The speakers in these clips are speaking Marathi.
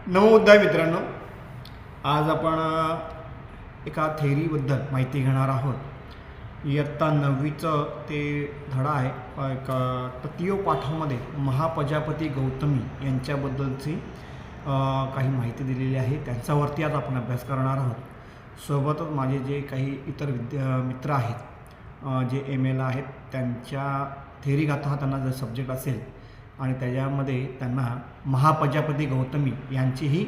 नवोदय मित्रांनो, आज आपण एका थेअरीबद्दल माहिती घेणार आहोत. इयत्ता 9वीचं ते धडा आहे. एका तृतीय पाठामध्ये महाप्रजापती गौतमी यांच्याबद्दलची काही माहिती दिलेली आहे. त्यांच्यावरती आज आपण अभ्यास करणार आहोत. सोबतच माझे जे काही इतर मित्र आहेत जे MAला आहेत, त्यांच्या थेअरी गाथा हा त्यांना जर सब्जेक्ट असेल आणि त्याच्यामध्ये त्यांना महाप्रजापती गौतमी यांचीही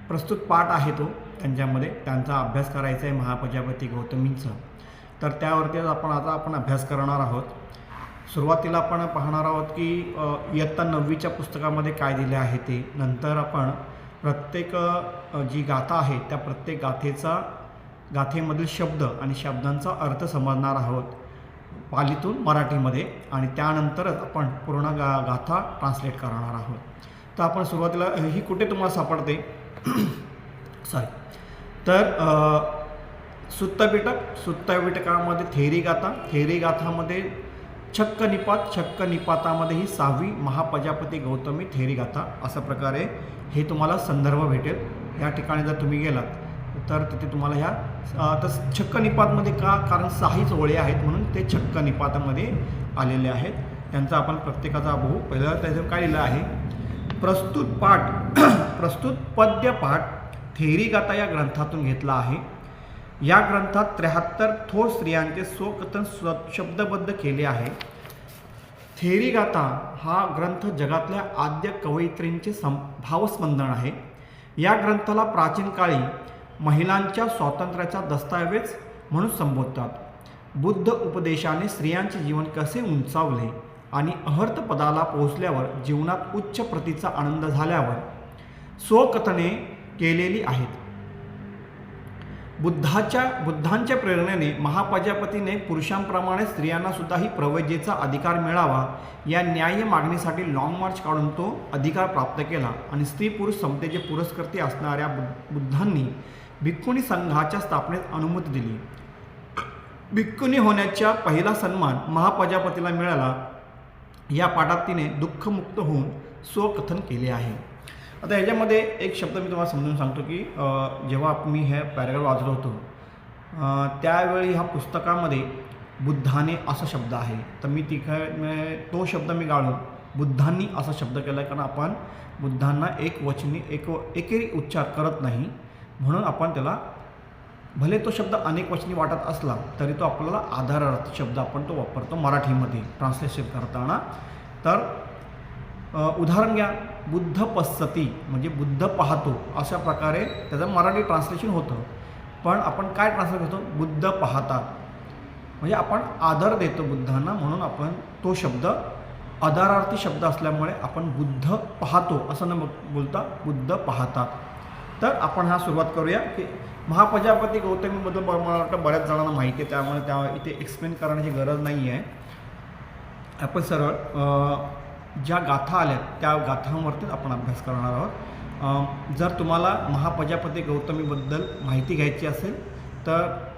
प्रस्तुत पाठ आहे, तो त्यांच्यामध्ये त्यांचा अभ्यास करायचा आहे महाप्रजापती गौतमींचा. तर त्यावरतीच आपण अभ्यास करणार आहोत. सुरुवातीला आपण पाहणार आहोत की इयत्ता 9वीच्या पुस्तकामध्ये काय दिले आहे ते. नंतर आपण प्रत्येक जी गाथा आहे त्या प्रत्येक गाथेमधील शब्द आणि शब्दांचा अर्थ समजणार आहोत पालीतून मराठीमध्ये, आणि त्यानंतरच आपण पूर्ण गाथा ट्रान्सलेट करणार आहोत. तर आपण सुरुवातीला ही कुठे तुम्हाला सापडते सॉरी तर सुत्तपिटकामध्ये थेअरी गाथामध्ये छक्क निपातामध्ये ही 6वी महाप्रजापती गौतमी थेअरी गाथा अशा प्रकारे हे तुम्हाला संदर्भ भेटेल. या ठिकाणी जर तुम्ही गेलात तर तिथे तुम्हाला ह्या तर छक्क निपातमध्ये का, कारण 6च ओळी आहेत म्हणून ते छक्क निपातामध्ये आलेले आहेत. त्यांचा आपण प्रत्येकाचा बघू. पहिलं त्याचं काय लिहिलं आहे, प्रस्तुत पद्यपाठ थेअरी गाथा या ग्रंथातून घेतला आहे. या ग्रंथात 73 थोर स्त्रियांचे स्वकथन शब्दबद्ध केले आहे. थेअरी गाथा हा ग्रंथ जगातल्या आद्य कवयित्रींचे भावस्पंदन आहे. या ग्रंथाला प्राचीन काळी महिलांच्या स्वातंत्र्याचा दस्तऐवज म्हणून संबोधतात. बुद्ध उपदेशाने स्त्रियांचे जीवन कसे उंचावले आणि अहर्त पदाला पोहोचल्यावर जीवनात उच्च प्रतीचा आनंद झाल्यावर स्वकथने केलेली आहेत. बुद्धांच्या प्रेरणेने महाप्रजापतीने पुरुषांप्रमाणे स्त्रियांना सुद्धाही प्रवेजेचा अधिकार मिळावा या न्याय्य मागणीसाठी लॉंग मार्च काढून तो अधिकार प्राप्त केला, आणि स्त्री पुरुष समतेचे पुरस्कर्ते असणाऱ्या बुद्धांनी भिक्खुनी संघाच्या स्थापनेस अनुमती दिली. भिक्खुनी होण्याचा पहिला सन्मान महाप्रजापतीला मिळाला. या पाठात तिने दुःखमुक्त होऊन स्वकथन केले आहे. आता ह्याच्यामध्ये एक शब्द मी तुम्हाला समजून सांगतो की जेव्हा मी हे पॅराग्राफ वाचलो होतो त्यावेळी ह्या पुस्तकामध्ये बुद्धाने असा शब्द आहे, तर मी तो शब्द मी गाळून बुद्धांनी असा शब्द केला, कारण आपण बुद्धांना एकेरी उच्चार करत नाही, म्हणून आपण त्याला भले तो शब्द अनेक वचनी वाटत असला तरी तो आपल्याला आधारार्थ शब्द आपण तो वापरतो मराठीमध्ये ट्रान्सलेशन करताना. तर उदाहरण घ्या, बुद्ध पश्यति म्हणजे बुद्ध पाहतो, अशा प्रकारे त्याचं मराठी ट्रान्सलेशन होतं. पण आपण काय ट्रान्सलेट करतो, बुद्ध पाहतात, म्हणजे आपण आदर देतो बुद्धांना, म्हणून आपण तो शब्द आदरार्थी शब्द असल्यामुळे आपण बुद्ध पाहतो असं न बोलता बुद्ध पाहतात. तर आपण सुरुवात करूया की महाप्रजापती गौतमीबद्दल मला वाटतं बऱ्याच जणांना माहिती आहे, त्यामुळे इथे एक्सप्लेन करण्याची गरज नाही आहे. आपण सरळ ज्या गाथा आल्या त्या गाथांवरतीच आपण अभ्यास करणार आहोत. जर तुम्हाला महाप्रजापती गौतमीबद्दल माहिती घ्यायची असेल तर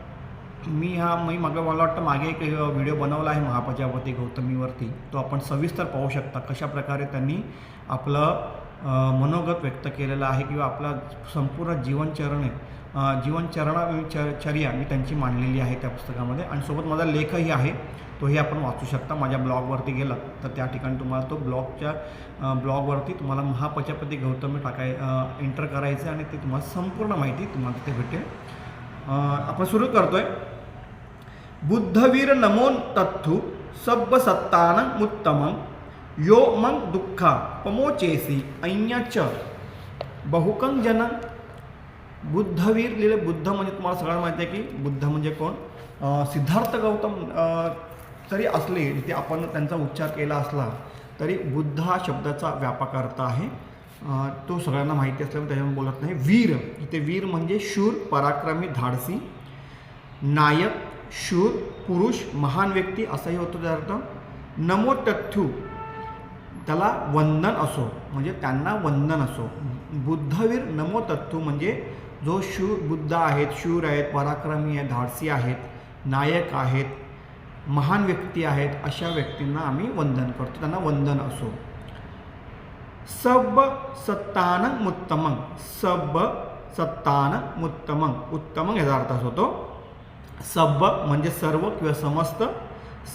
मला वाटतं मागे एक व्हिडिओ बनवला आहे महाप्रजापती गौतमीवरती, तो आपण सविस्तर पाहू शकता कशा प्रकारे त्यांनी आपलं मनोगत व्यक्त केलेलं आहे, किंवा आपला संपूर्ण जीवनचर्या मी त्यांची मांडलेली आहे त्या पुस्तकामध्ये. आणि सोबत माझा लेखही आहे, तोही आपण वाचू शकता. माझ्या ब्लॉगवरती गेलात तर त्या ठिकाणी तुम्हाला तो ब्लॉगवरती तुम्हाला महाप्रजापती गौतमी एंटर करायचं आणि ते तुम्हाला संपूर्ण माहिती तुम्हाला तिथे भेटेल. आपण सुरू करतोय. बुद्धवीर नमो तत्थु सब्ब सत्तानं उत्तमं यो मग दुःखा पमोचेसी ऐन्याच बहुकं जन. बुद्धवीर लिहिले. बुद्ध म्हणजे तुम्हाला सगळ्यांना माहिती आहे की बुद्ध म्हणजे कोण, सिद्धार्थ गौतम जरी असले, तिथे आपण त्यांचा उच्चार केला असला तरी बुद्ध हा शब्दाचा व्यापक अर्थ आहे, तो सगळ्यांना माहिती असल्यामुळे त्याच्यावर बोलत नाही. वीर, इथे वीर म्हणजे शूर, पराक्रमी, धाडसी, नायक, शूर, पुरुष, महान व्यक्ती असाही होतो त्याचा अर्थ. नमो तथ्थु त्याला वंदन असो, म्हणजे त्यांना वंदन असो. बुद्धवीर नमो तथ्थु म्हणजे जो बुद्ध आहेत, शूर आहेत, पराक्रमी आहेत, धाडसी आहेत, नायक आहेत, महान व्यक्ती आहेत, अशा व्यक्तींना आम्ही वंदन करतो, त्यांना वंदन असो. सब सत्तानं उत्तमं, सब सत्तानं उत्तमं, उत्तमं याचा अर्थ असा होतो. सब म्हणजे सर्व किंवा समस्त,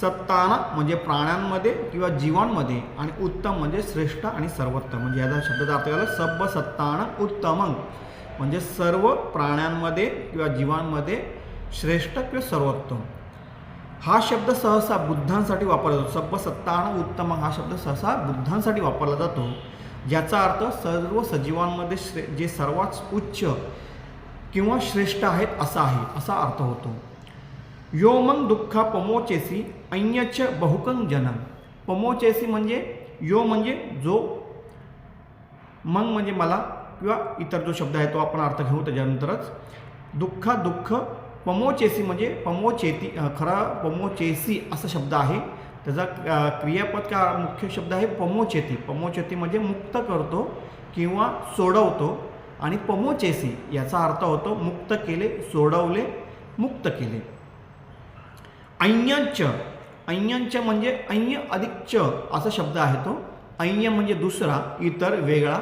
सत्ताना म्हणजे प्राण्यांमध्ये किंवा जीवांमध्ये, आणि उत्तम म्हणजे श्रेष्ठ आणि सर्वोत्तम. म्हणजे याचा शब्दाचा अर्थ झाला सब सत्तानं उत्तमं म्हणजे सर्व प्राण्यांमध्ये किंवा जीवांमध्ये श्रेष्ठ किंवा सर्वोत्तम. हा शब्द सहसा बुद्धांसाठी वापरला जातो. सब सत्तानं उत्तमं हा शब्द सहसा बुद्धांसाठी वापरला जातो, ज्याचा अर्थ सर्व सजीवांमध्ये जे सर्वात उच्च किंवा श्रेष्ठ आहेत असा आहे, असा अर्थ होतो. यो मग दुःखा पमोचेसी अन्यच बहुकं जनन. पमोचेसी म्हणजे यो म्हणजे जो, मग म्हणजे मला किंवा इतर जो शब्द आहे तो आपण अर्थ घेऊ त्याच्यानंतरच. दुःख दुःख, पमोचेसी म्हणजे पमोचेती, खरा पमोचेसी असा शब्द आहे. त्याचा क्रियापद का मुख्य शब्द आहे पमोचेती. पमोचेती म्हणजे मुक्त करतो किंवा सोडवतो, आणि पमोचेसी याचा अर्थ होतो मुक्त केले, सोडवले, मुक्त केले. ऐन्यच, ऐन्यच म्हणजे ऐन्य अधिक च असा शब्द आहे तो. ऐन्य म्हणजे दुसरा, इतर, वेगळा,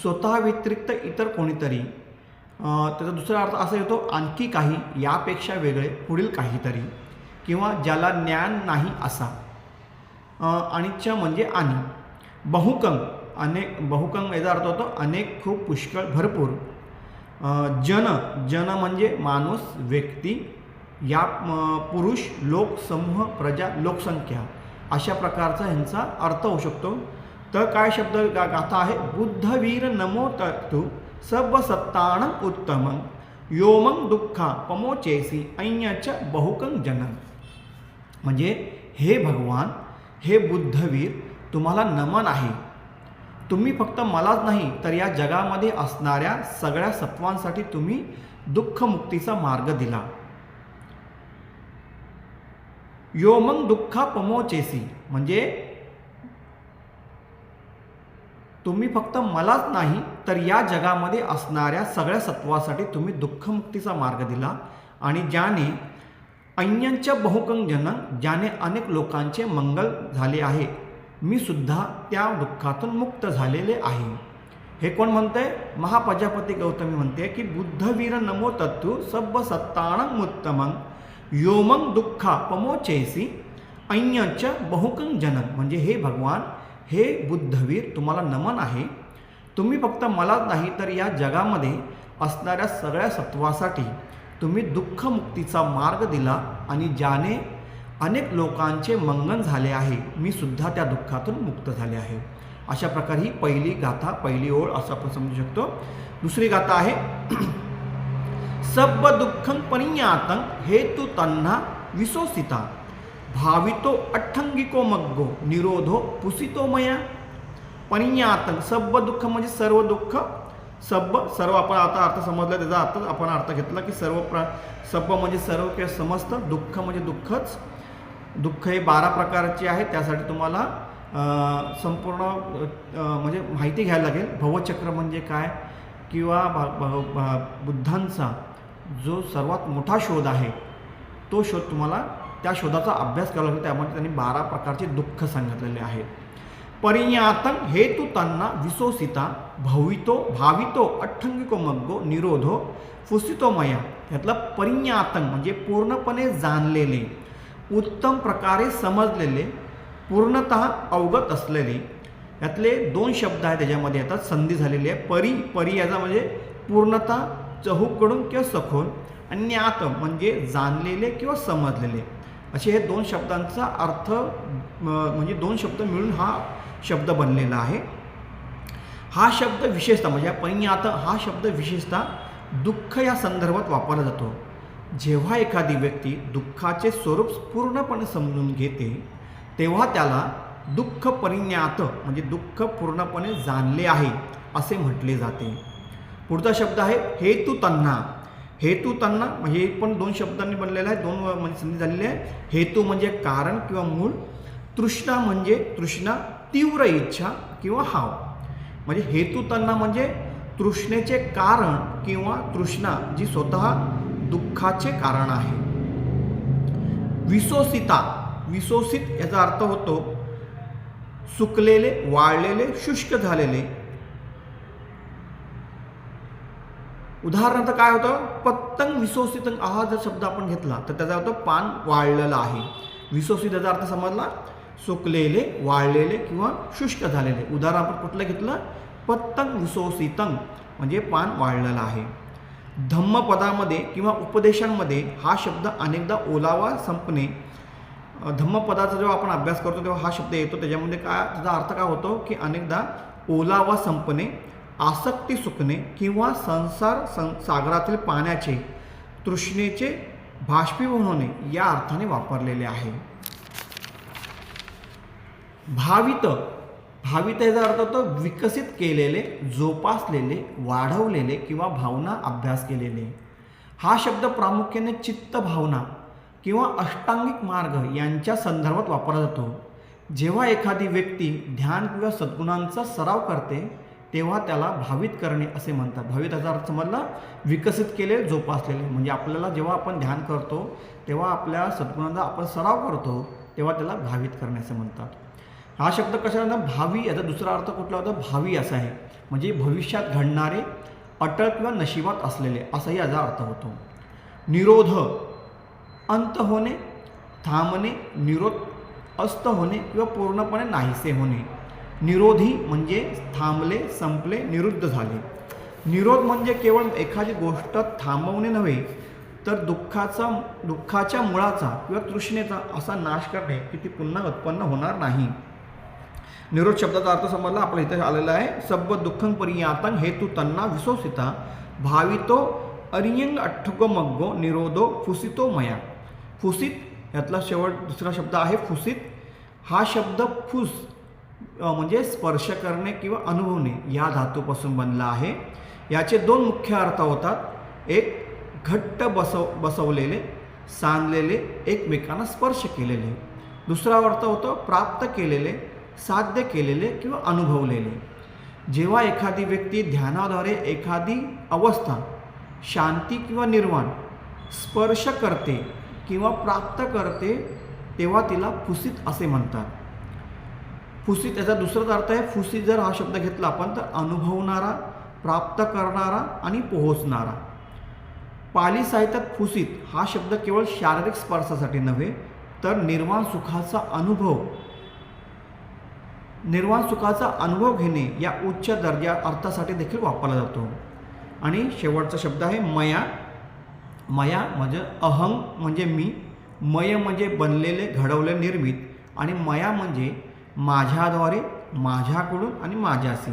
स्वतः व्यतिरिक्त इतर कोणीतरी. त्याचा दुसरा अर्थ असा येतो आणखी काही, यापेक्षा वेगळे, पुढील काहीतरी, किंवा ज्याला ज्ञान नाही असा. आणि च म्हणजे आणि. बहुकं अनेक, बहुकं याचा अर्थ होतो अनेक, खूप, पुष्कळ, भरपूर. जन, जन म्हणजे माणूस, व्यक्ती, या पुरुष, लोक, समूह, प्रजा, लोकसंख्या अशा प्रकारचा ह्यांचा अर्थ होऊ शकतो. तर काय शब्द गाथा आहे, बुद्धवीर नमो तू सब सत्तानं उत्तमं योमं दुःखा पमोचेसी ऐन्यच बहुकं जनन. म्हणजे हे भगवान, हे बुद्धवीर, तुम्हाला नमन आहे. तुम्ही फक्त मलाच नाही तर या जगामध्ये असणाऱ्या सगळ्या सत्वांसाठी तुम्ही दुःखमुक्तीचा मार्ग दिला. योमं दुःखा पमोचेसी म्हणजे तुम्ही फक्त मलाच नाही तर या जगामध्ये असणाऱ्या सगळ्या सत्वासाठी तुम्ही दुःखमुक्तीचा मार्ग दिला. आणि ज्याने अन्यांच्या बहुकं जनन, ज्याने अनेक लोकांचे मंगल झाले आहे, मी सुद्धा त्या दुःखातून मुक्त झालेले आहे. हे कोण म्हणतंय, महाप्रजापती गौतमी म्हणते की बुद्धवीर नमो तत्तु सब सत्तानं उत्तमं योमं दुःखा पमोचेसी ऐन्यच बहुकं जनन. म्हणजे हे भगवान, हे बुद्धवीर, तुम्हाला नमन आहे. तुम्ही फक्त मलाच नाही तर या जगामध्ये असणाऱ्या सगळ्या सत्वासाठी तुम्ही दुःखमुक्तीचा मार्ग दिला, आणि ज्याने अनेक लोकांचे मंगन झाले आहे, मी सुद्धा त्या दुःखातून मुक्त झाले आहे. अशा प्रकारे ही पहिली गाथा, पहिली ओळ असं आपण समजू शकतो. दुसरी गाथा आहे सब दुःखं परिज्ञातं हेतु तन्ना विशोसिता भावितो अठ्ठंगिको मग्गो निरोधो पुसितो मया. परिज्ञातं, सब दुःख म्हणजे सर्व दुःख. सब सर्व आपण आता अर्थ समजला, त्याचा अर्थ आपण अर्थ घेतला की सर्व सब म्हणजे सर्व किंवा समस्त, दुःख म्हणजे दुःखच. दुःख हे 12 प्रकारचे आहे. त्यासाठी तुम्हाला संपूर्ण म्हणजे माहिती घ्यायला लागेल. भवचक्र म्हणजे काय, किंवा बुद्धांचा जो सर्वात मोठा शोध आहे तो शोध, तुम्हाला त्या शोधाचा अभ्यास करावा लागेल. त्यामध्ये त्यांनी 12 प्रकारचे दुःख सांगितलेले आहेत. परिज्ञातं हेतु तन्ना विशोसिता भावितो अठ्ठंगिको मग्गो निरोधो फुसितो मया. यातलं परिज्ञातं म्हणजे पूर्णपणे जाणलेले, उत्तम प्रकारे समजलेले, पूर्णतः अवगत असलेले. यातले 2 शब्द आहेत त्याच्यामध्ये येतात, संधी झालेली आहे. परी याचा म्हणजे पूर्णतः, चहूकडून किंवा सखोल, आणि ज्ञात म्हणजे जाणलेले किंवा समजलेले. असे हे 2 शब्दांचा अर्थ म्हणजे 2 शब्द मिळून हा शब्द बनलेला आहे. हा शब्द विशेषतः म्हणजे परिज्ञात हा शब्द विशेषतः दुःख या संदर्भात वापरला जातो. जेव्हा एखादी व्यक्ती दुःखाचे स्वरूप पूर्णपणे समजून घेते तेव्हा त्याला दुःख परिज्ञात म्हणजे दुःख पूर्णपणे जाणले आहे असे म्हटले जाते. पुढचा शब्द आहे हेतु तन्ना. हेतु तन्ना म्हणजे पण 2 शब्दांनी बनलेला आहे, 2 म्हणजे संधी झालेली आहे. हेतू म्हणजे कारण किंवा मूळ. तृष्णा म्हणजे तृष्णा, तीव्र इच्छा किंवा हाव. म्हणजे हेतू तन्ना म्हणजे तृष्णेचे कारण किंवा तृष्णा जी स्वतः दुःखाचे कारण आहे. विशोसिता, विशोसित याचा अर्थ होतो सुकलेले, वाळलेले, शुष्क झालेले. उदाहरणार्थ काय होतं, पत्तंग विसोसितंग हा जर शब्द आपण घेतला तर त्याचा अर्थ पान वाळलेलं आहे. विसोसित याचा अर्थ समजला, सुकलेले, वाळलेले किंवा शुष्क झालेले. उदाहरण आपण कुठलं घेतलं, पत्तंग विसोसितंग म्हणजे पान वाळलेलं आहे. धम्मपदामध्ये किंवा उपदेशांमध्ये हा शब्द अनेकदा ओलावा संपणे, धम्मपदाचा जेव्हा आपण अभ्यास करतो तेव्हा हा शब्द येतो. त्याच्यामध्ये काय त्याचा अर्थ काय होतो की अनेकदा ओलावा संपणे, आसक्ती सुकणे किंवा सागरातील पाण्याचे तृष्णेचे बाष्पीभवन होणे या अर्थाने वापरलेले आहे. भावित, भावित याचा अर्थ होतो विकसित केलेले, जोपासलेले, वाढवलेले किंवा भावना अभ्यास केलेले. हा शब्द प्रामुख्याने चित्त भावना किंवा अष्टांगिक मार्ग यांच्या संदर्भात वापरला जातो. जेव्हा एखादी व्यक्ती ध्यान किंवा सद्गुणांचा सराव करते तेव्हा त्याला भावित करणे असे म्हणतात. भावित याचा अर्थ समजला, विकसित केले, जोपासलेले. म्हणजे आपल्याला जेव्हा आपण ध्यान करतो तेव्हा आपल्या सद्गुणांचा आपण सराव करतो तेव्हा त्याला भावित करणे असे म्हणतात. हा शब्द कशाला, भावी याचा दुसरा अर्थ कुठला होता, भावी असा आहे. म्हणजे भविष्यात घडणारे, अटळ किंवा नशिबात असलेले असाही याचा अर्थ होतो. निरोध, अंत होणे, थांबणे, निरोध, अस्त होणे किंवा पूर्णपणे नाहीसे होणे. निरोधी म्हणजे थांबले, संपले, निरुद्ध झाले. निरोध म्हणजे केवळ एखादी गोष्ट थांबवणे नव्हे तर दुःखाच्या मुळाचा किंवा तृष्णेचा असा नाश करणे की ती पुन्हा उत्पन्न होणार नाही. निरोध शब्दाचा अर्थ समजला आपल्या इथे आलेला आहे. सब्ब दुःखं परियातं हेतू तन्ना विसोसिता भावितो अरियंग अठ्ठगो मग्गो निरोधो फुसितो मया. फुसित यातला शेवट दुसरा शब्द आहे फुसित. हा शब्द फुस म्हणजे स्पर्श करणे किंवा अनुभवणे या धातूपासून बनला आहे. याचे दोन मुख्य अर्थ होतात. एक घट्ट बसवलेले, सांधलेले, एकमेकांना स्पर्श केलेले. दुसरा अर्थ होतो प्राप्त केलेले, साध्य केलेले किंवा अनुभवलेले. जेव्हा एखादी व्यक्ती ध्यानाद्वारे एखादी अवस्था, शांती किंवा निर्वाण स्पर्श करते किंवा प्राप्त करते तेव्हा तिला फुसित असे म्हणतात. फुसित याचा दुसराच अर्थ आहे फुसित. जर हा शब्द घेतला आपण तर अनुभवणारा, प्राप्त करणारा आणि पोहोचणारा. पाली साहित्यात फुसित हा शब्द केवळ शारीरिक स्पर्शासाठी नव्हे तर निर्वाण सुखाचा अनुभव घेणे या उच्च दर्जा अर्थासाठी देखील वापरला जातो. आणि शेवटचा शब्द आहे मया. मया म्हणजे अहंग म्हणजे मी, मय म्हणजे बनलेले, घडवले, निर्मित, आणि मया म्हणजे माझ्याद्वारे, माझ्याकडून आणि माझ्याशी.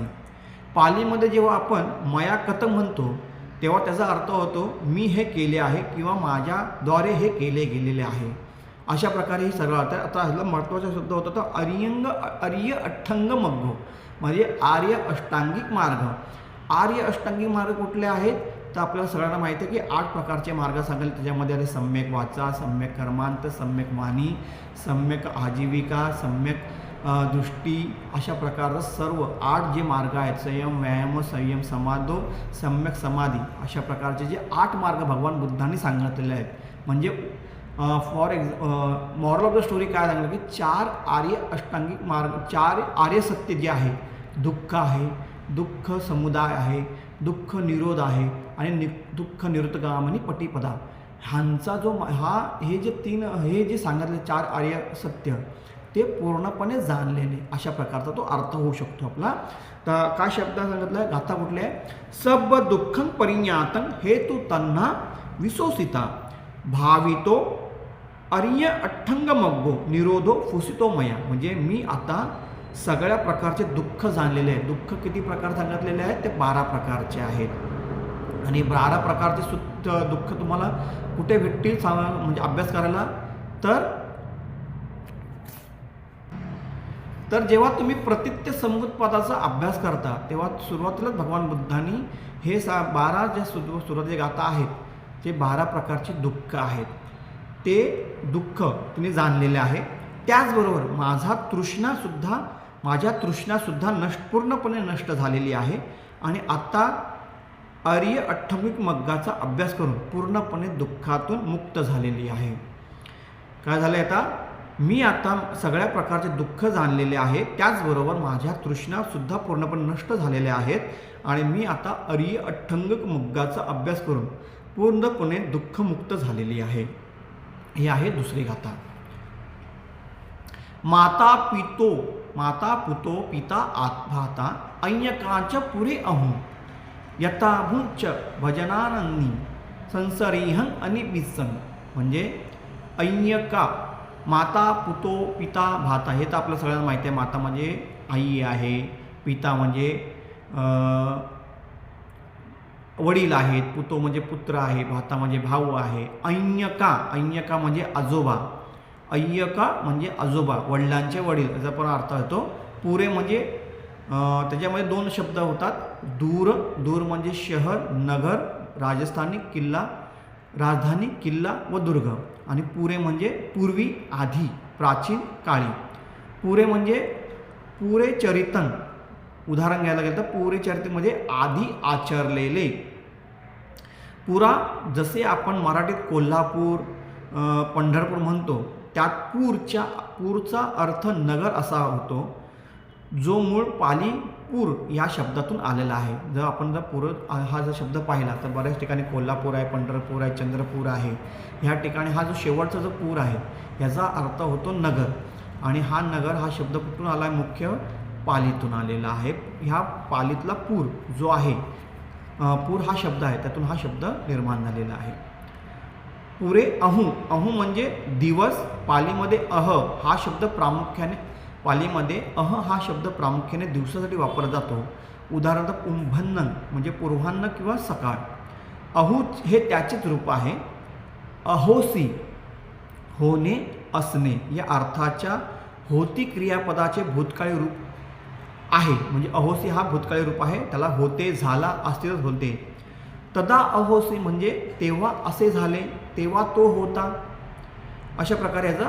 पालीमध्ये जेव्हा आपण मया कथम म्हणतो तेव्हा त्याचा अर्थ होतो मी हे केले आहे किंवा माझ्याद्वारे हे केले गेलेले आहे. अशा प्रकारे ही सगळं अर्थ. आता ह्याला महत्त्वाचा शब्द होता तो आर्य अठ्ठंग मग्गो म्हणजे आर्य अष्टांगिक मार्ग. आर्य अष्टांगिक मार्ग कुठले आहेत तर आपल्याला सगळ्यांना माहिती आहे की 8 प्रकारचे मार्ग सांगेल. त्याच्यामध्ये आले सम्यक वाचा, सम्यक कर्मांत, सम्यक वाणी, सम्यक आजीविका, सम्यक दृष्टी, अशा प्रकारचं सर्व 8 जे मार्ग आहेत, संयम, व्यायाम, संयम, समाधो, सम्यक समाधी, अशा प्रकारचे जे 8 मार्ग भगवान बुद्धांनी सांगितलेले आहेत. म्हणजे मॉरल ऑफ द स्टोरी काय सांगितलं की 4 आर्य अष्टांगिक मार्ग, 4 आर्य सत्य जे आहे, दुःख आहे, दुःख समुदाय आहे, दुःख निरोध आहे आणि दुःख निरुद्धगामिनी पटिपदा. ह्यांचा जो हे जे सांगितले 4 आर्य सत्य ते पूर्णपणे जाणलेले अशा प्रकारचा तो अर्थ होऊ शकतो आपला. तर काय शब्द सांगितलं आहे, गाथा कुठले आहे, सब दुःखं परिज्ञातं हेतु तन्ना विसोसिता भावितो अर्य अठ्ठंग मग्गो निरोधो फुसितो मया. म्हणजे मी आता सगळ्या प्रकारचे दुःख जाणलेले आहे. दुःख किती प्रकार सांगितलेले आहेत ते 12 प्रकारचे आहेत. आणि 12 प्रकारचे दुःख तुम्हाला कुठे भेटतील म्हणजे अभ्यास करायला तर जेव्हा तुम्ही प्रतित्य समुत्पादाचा अभ्यास करता तेव्हा सुरुवातीलाच भगवान बुद्धांनी हे 12 ज्या सुरुवातीचे गाथा आहेत ते 12 प्रकारचे दुःख आहेत. ते दुःख तुम्ही जाणलेले आहे. त्याचबरोबर माझ्या तृष्णासुद्धा पूर्णपणे नष्ट झालेली आहे आणि आता आर्य अठ्ठमिक मग्गाचा अभ्यास करून पूर्णपणे दुःखातून मुक्त झालेली आहे. काय झालं आता मी आता सगळ्या प्रकारचे दुःख जाणलेले आहे, त्याचबरोबर माझ्या तृष्णासुद्धा पूर्णपणे नष्ट झालेल्या आहेत आणि मी आता अरिय अठ्ठंग मुग्गाचा अभ्यास करून पूर्णपणे दुःखमुक्त झालेली आहे. ही आहे दुसरी गाथा. माता पुतो पिता आत्भाता ऐयकाच पुरे अहं यथाभूच भजनानंदी संसरीहं अनिविसं. म्हणजे ऐयका, माता पुतो पिता भाता, हे तर आपल्या सगळ्यांना माहिती आहे. माता म्हणजे आई आहे, पिता म्हणजे वडील आहेत, पुतो म्हणजे पुत्र आहे, भाता म्हणजे भाऊ आहे. ऐयका म्हणजे आजोबा, ऐयका म्हणजे आजोबा, वडिलांचे वडील याचा पण अर्थ होतो. पुरे म्हणजे त्याच्यामध्ये दोन शब्द होतात. दूर म्हणजे शहर, नगर, राजस्थानी किल्ला, राजधानी किल्ला व दुर्ग. आणि पुरे म्हणजे पूर्वी, आधी, प्राचीन काळी. पुरे म्हणजे पुरे चरितन, उदाहरण घ्यायला गेलं तर पुरे चरित्र म्हणजे आधी आचरलेले. पुरा जसे आपण मराठीत कोल्हापूर, पंढरपूर म्हणतो, त्यात पूरचा अर्थ नगर असा होतो, जो मूळ पाली पूर या शब्दातून आलेला आहे. जर पूर हा जर शब्द पाहिला तर बऱ्याच ठिकाणी कोल्हापूर आहे, पंढरपूर आहे, चंद्रपूर आहे. ह्या ठिकाणी हा जो शेवटचा जो पूर आहे ह्याचा अर्थ होतो नगर. आणि हा नगर हा शब्द कुठून आला आहे? मुख्य पालीतून आलेला आहे. ह्या पालीतला पूर जो आहे, पूर हा शब्द आहे, त्यातून हा शब्द निर्माण झालेला आहे. पुरे अहू म्हणजे दिवस. पालीमध्ये हा शब्द प्रामुख्याने पालीमध्ये हा शब्द प्रामुख्याने दिवसासाठी वापरला जातो. उदाहरणार्थ कुंभन्न म्हणजे पूर्वान्न किंवा सकाळ. अहू हे त्याचेच रूप आहे. अहोसी, होणे, असणे या अर्थाच्या होती क्रियापदाचे भूतकाळी रूप आहे. म्हणजे अहोसी हा भूतकाळी रूप आहे, त्याला होते, झाला, अस्तित्व होते. तदा अहोसी म्हणजे तेव्हा असे झाले, तेव्हा तो होता. अशा प्रकारे याचा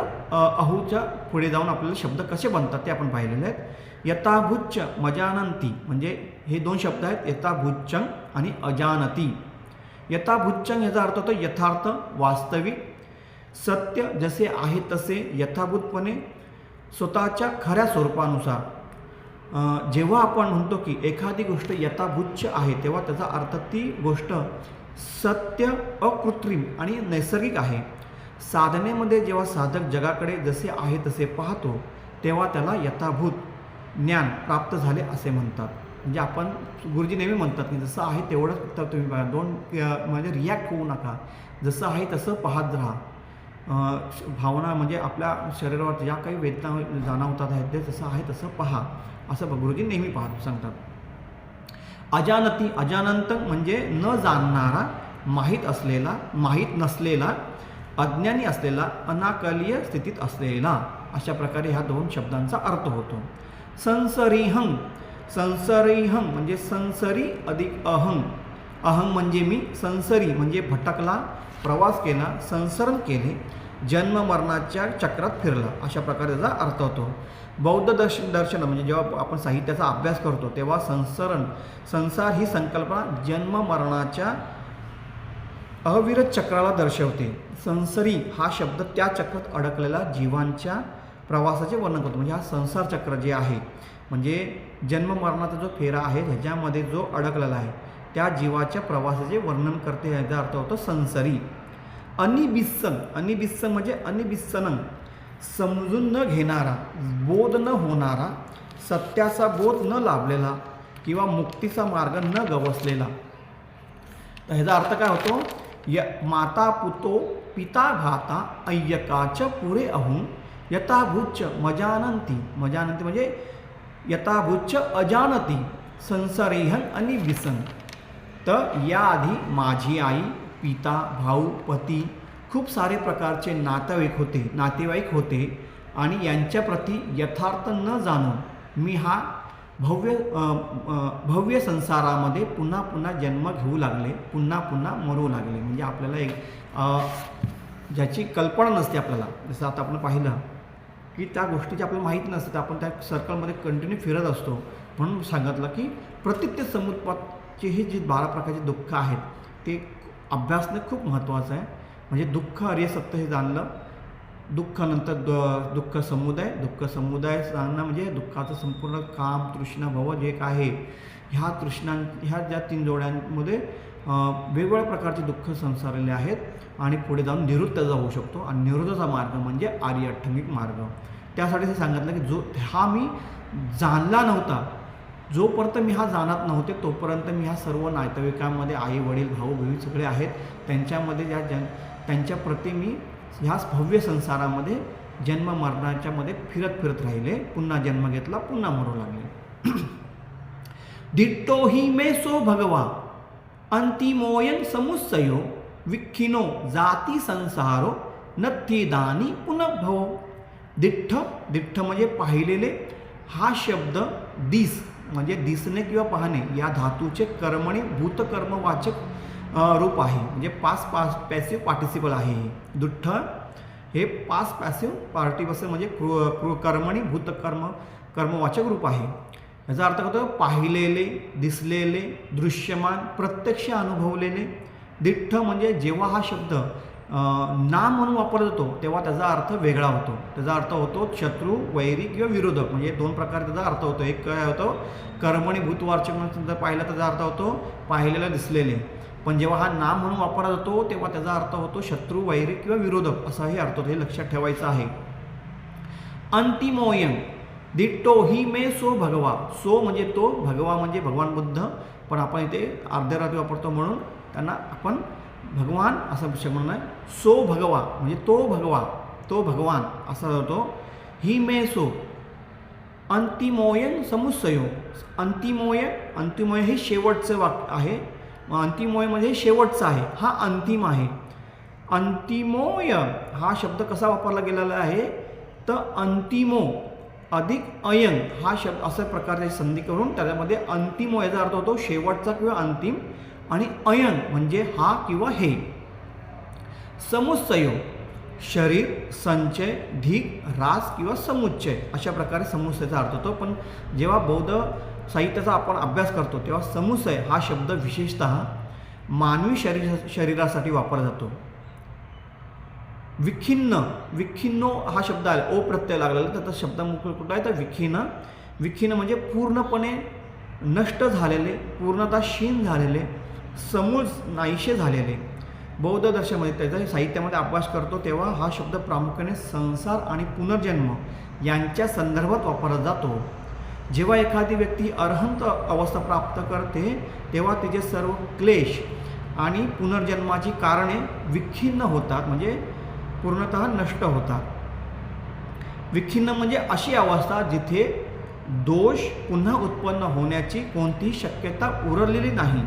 अहूच्या पुढे जाऊन आपल्याला शब्द कसे बनतात ते आपण पाहिलेले आहेत. यथाभूच्च मजानंती म्हणजे हे दोन शब्द आहेत, यथाभूच्चंग आणि अजानती. यथाभूच्चंग याचा अर्थ होतो यथार्थ, वास्तविक, सत्य, जसे आहे तसे, यथाभूतपणे, स्वतःच्या खऱ्या स्वरूपानुसार. जेव्हा आपण म्हणतो की एखादी गोष्ट यथाभूच्च आहे, तेव्हा त्याचा अर्थ ती गोष्ट सत्य, अकृत्रिम आणि नैसर्गिक आहे. साधनेमध्ये जेव्हा साधक जगाकडे जसे आहे तसे पाहतो, तेव्हा त्याला यथाभूत ज्ञान प्राप्त झाले असे म्हणतात. म्हणजे आपण गुरुजी नेहमी म्हणतात की जसं आहे तेवढंच उत्तर तुम्ही बघा, म्हणजे रिॲक्ट होऊ नका, जसं आहे तसं पाहत राहा. भावना म्हणजे आपल्या शरीरावर ज्या काही वेदना जाणवतात आहेत ते जसं आहे तसं पहा, असं गुरुजी नेहमी सांगतात. अजानंत म्हणजे न जाणणारा, माहीत नसलेला, अज्ञानी असलेला, अनाकलीय स्थितीत असलेला. अशा प्रकारे ह्या दोन शब्दांचा अर्थ होतो. संसरीहं म्हणजे संसरी अधिक अहं म्हणजे मी, संसरी म्हणजे भटकला, प्रवास केला, संसरण केले, जन्म मरणाच्या चक्रात फिरला. अशा प्रकारे त्याचा अर्थ होतो. बौद्ध दर्शन म्हणजे जेव्हा आपण साहित्याचा अभ्यास करतो तेव्हा संसार ही संकल्पना जन्म मरणाच्या अविरत चक्राला दर्शवते. संसरी हा शब्द त्या चक्रात अडकलेला जीवांच्या प्रवासाचे वर्णन करतो. म्हणजे हा संसार चक्र जे आहे, म्हणजे जन्म मरणाचा जो फेरा आहे ह्याच्यामध्ये जो अडकलेला आहे त्या जीवाच्या प्रवासाचे वर्णन करते. याचा अर्थ होतो संसरी. अनिबिस्सन म्हणजे अनिबिस्सनं समजून न घेणारा, बोध न होणारा, सत्याचा बोध न लाभलेला किंवा मुक्तीचा मार्ग न गवसलेला. तर ह्याचा अर्थ काय होतो? माता पुतो पिता भाता ऐयकाच पुरे अहून यथाभूच्च मजानंती म्हणजे यथाभूच्च अजानती संसारेहन आणि विसन. तर याआधी माझी आई, पिता, भाऊ, पती, खूप सारे प्रकारचे नातेवाईक होते आणि यांच्याप्रती यथार्थ न जाणून मी हा भव्य संसारामध्ये पुन्हा पुन्हा जन्म घेऊ लागले, पुन्हा पुन्हा मरू लागले. म्हणजे आपल्याला एक ज्याची कल्पना नसते आपल्याला, जसं आता आपण पाहिलं की त्या गोष्टीची आपल्याला माहीत नसते, तर आपण त्या सर्कलमध्ये कंटिन्यू फिरत असतो. म्हणून सांगितलं की प्रत्यक्ष समुत्पादचे हे जे 12 प्रकारचे दुःख आहेत ते अभ्यासणं खूप महत्त्वाचं आहे. म्हणजे दुःख, अर्य, सत्य हे जाणलं दुःख नंतर दुःख समुदाय सांगणं म्हणजे दुःखाचं संपूर्ण काम, तृष्णा, भव जे काय आहे, ह्या ज्या 3 जोड्यांमध्ये वेगवेगळ्या प्रकारचे दुःख संसारलेले आहेत आणि पुढे जाऊन निवृत्तीचा होऊ शकतो. आणि निवृत्तीचा मार्ग म्हणजे आर्य अठ्ठंगिक मार्ग. त्यासाठी ते सांगितलं की हा मी जाणला नव्हता, जोपर्यंत मी हा जाणत नव्हते तोपर्यंत मी ह्या सर्व नातेवाईकांमध्ये आई वडील भाऊ बहीण सगळे आहेत त्यांच्यामध्ये त्यांच्या प्रती मी ह्याच भव्य संसारामध्ये जन्म मरणाच्यामध्ये फिरत राहिले. पुन्हा जन्म घेतला, पुन्हा मरू लागले. दिट्टो हि मे सो भगवा अंतिमोयन समुच्चयो विखिनो जाती संसारो नथी दानी पुनर्भव. दिठ्ठ म्हणजे पाहिलेले. हा शब्द दिस म्हणजे दिसणे किंवा पाहणे या धातूचे कर्मणी भूतकर्मवाचक रूप आहे. म्हणजे पास्ट पॅसिव्ह पार्टिसिपल आहे. दिठ्ठ हे पास्ट पॅसिव्ह पार्टिसिपल म्हणजे कर्मणी कर्मवाचक रूप आहे. याचा अर्थ होतो पाहिलेले, दिसलेले, दृश्यमान, प्रत्यक्ष अनुभवलेले. दिठ्ठ म्हणजे जेव्हा हा शब्द नाम म्हणून वापरला जातो तेव्हा त्याचा अर्थ वेगळा होतो. त्याचा अर्थ होतो शत्रू, वैरी किंवा विरोधक. म्हणजे 2 प्रकारे त्याचा अर्थ होतो. एक काय होतो कर्मणी भूतवाचक म्हणून जर पाहिला त्याचा अर्थ होतो पाहिलेलं, दिसलेले. पण जेव्हा हा नाम म्हणून वापरला जातो तेव्हा त्याचा अर्थ होतो शत्रू, वैरी किंवा विरोधक असाही अर्थ होतो. हे लक्षात ठेवायचं आहे. अंतिमोयम दिट्टो हि मे सो भगवा. सो म्हणजे तो, भगवा म्हणजे भगवान बुद्ध, पण आपण इथे अर्धरात्री वापरतो म्हणून त्यांना आपण भगवान असं शब्द म्हणून सो भगवा म्हणजे तो भगवान असा होतो. हि मे सो अंतिमोयन समुच्चयो. अंतिमोय हे शेवटचं वाक्य आहे. अंतिमोय म्हणजे शेवटचं आहे. हा अंतिम आहे. अंतिमोय हा शब्द कसा वापरला गेलेला आहे तर अंतिमो अधिक अयन हा शब्द अशा प्रकारची संधी करून त्याच्यामध्ये अंतिमो याचा अर्थ होतो शेवटचा किंवा अंतिम, आणि अयन म्हणजे हा किंवा हे. समुच्चयो शरीर, संचय, ढीग, रास किंवा समुच्चय अशा प्रकारे समुच्चयाचा अर्थ होतो. पण जेव्हा बौद्ध साहित्याचा आपण अभ्यास करतो तेव्हा समुच्चय हा शब्द विशेषतः मानवी शरीरासाठी वापरला जातो. विखिन्नो हा शब्द आला, ओ प्रत्यय लागलेला, त्याचा शब्द कुठला आहे तर विखिन्न म्हणजे पूर्णपणे नष्ट झालेले, पूर्णतः क्षीण झालेले, समूळ नाहीसे झालेले. बौद्ध दर्शनामध्ये त्याचा साहित्यामध्ये अभ्यास करतो तेव्हा हा शब्द प्रामुख्याने संसार आणि पुनर्जन्म यांच्या संदर्भात वापरला जातो. जेव्हा एखादी व्यक्ती अरहंत अवस्था प्राप्त करते तेव्हा तिचे सर्व क्लेश आणि पुनर्जन्माची कारणे विखिन्न होतात, म्हणजे पूर्णतः नष्ट होतात. विखिन्न म्हणजे अशी अवस्था जिथे दोष पुन्हा उत्पन्न होण्याची कोणतीही शक्यता उरलेली नाही.